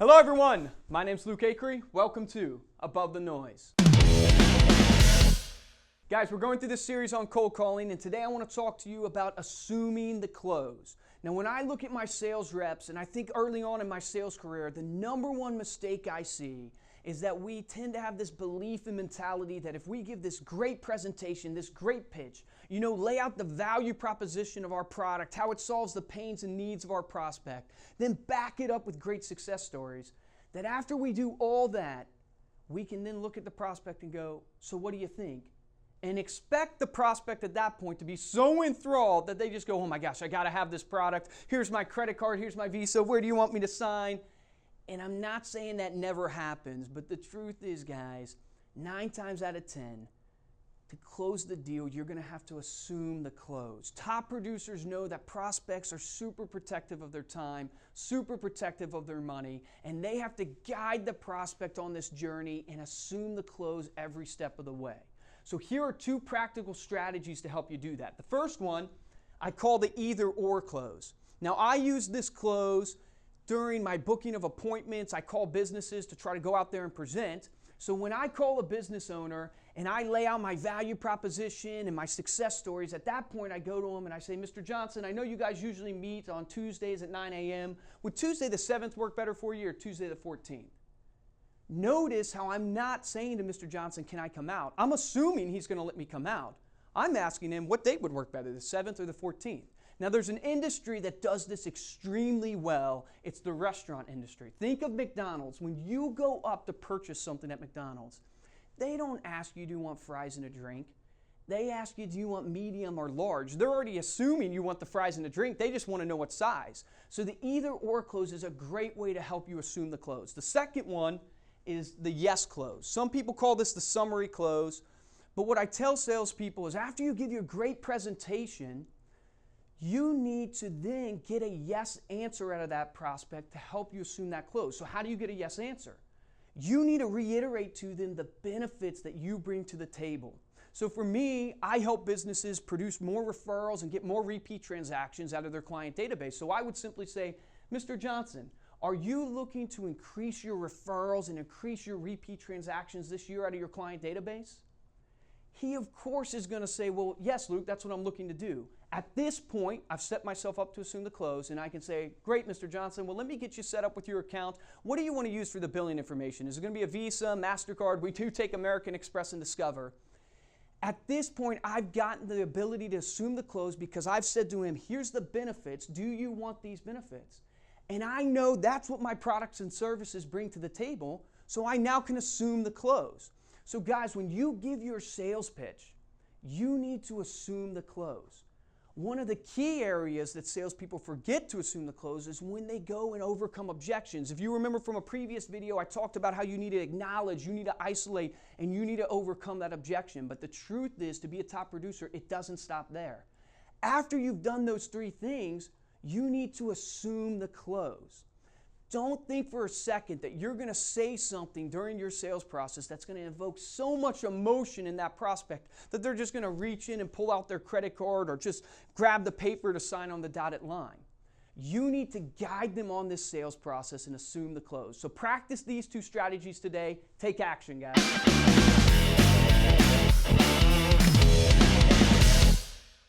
Hello everyone, my name's Luke Acree. Welcome to Above the Noise. Guys, we're going through this series on cold calling, and today I want to talk to you about assuming the close. Now, when I look at my sales reps, and I think early on in my sales career, the number one mistake I see is that we tend to have this belief and mentality that if we give this great presentation, this great pitch, lay out the value proposition of our product, how it solves the pains and needs of our prospect, then back it up with great success stories, that after we do all that, we can then look at the prospect and go, so what do you think? And expect the prospect at that point to be so enthralled that they just go, oh my gosh, I got to have this product. Here's my credit card. Here's my Visa. Where do you want me to sign? And I'm not saying that never happens, but the truth is, guys, 9 times out of 10, to close the deal, you're going to have to assume the close. Top producers know that prospects are super protective of their time, super protective of their money, and they have to guide the prospect on this journey and assume the close every step of the way. So here are 2 practical strategies to help you do that. The first one, I call the either-or close. Now, I use this close during my booking of appointments. I call businesses to try to go out there and present. So when I call a business owner and I lay out my value proposition and my success stories, at that point I go to him and I say, Mr. Johnson, I know you guys usually meet on Tuesdays at 9 a.m. Would Tuesday the 7th work better for you or Tuesday the 14th? Notice how I'm not saying to Mr. Johnson, can I come out? I'm assuming he's going to let me come out. I'm asking him what date would work better, the 7th or the 14th. Now, there's an industry that does this extremely well. It's the restaurant industry. Think of McDonald's. When you go up to purchase something at McDonald's, they don't ask you, do you want fries and a drink? They ask you, do you want medium or large? They're already assuming you want the fries and a drink. They just want to know what size. So the either-or close is a great way to help you assume the close. The second one is the yes close. Some people call this the summary close. But what I tell salespeople is after you give your great presentation, you need to then get a yes answer out of that prospect to help you assume that close. So how do you get a yes answer? You need to reiterate to them the benefits that you bring to the table. So for me, I help businesses produce more referrals and get more repeat transactions out of their client database. So I would simply say, Mr. Johnson, are you looking to increase your referrals and increase your repeat transactions this year out of your client database? He, of course, is going to say, well, yes, Luke, that's what I'm looking to do. At this point, I've set myself up to assume the close, and I can say, great, Mr. Johnson, well, let me get you set up with your account. What do you want to use for the billing information? Is it going to be a Visa, MasterCard? We do take American Express and Discover. At this point, I've gotten the ability to assume the close because I've said to him, here's the benefits. Do you want these benefits? And I know that's what my products and services bring to the table, so I now can assume the close. So guys, when you give your sales pitch, you need to assume the close. One of the key areas that salespeople forget to assume the close is when they go and overcome objections. If you remember from a previous video, I talked about how you need to acknowledge, you need to isolate, and you need to overcome that objection. But the truth is, to be a top producer, it doesn't stop there. After you've done those 3 things, you need to assume the close. Don't think for a second that you're going to say something during your sales process that's going to evoke so much emotion in that prospect that they're just going to reach in and pull out their credit card or just grab the paper to sign on the dotted line. You need to guide them on this sales process and assume the close. So practice these 2 strategies today. Take action, guys.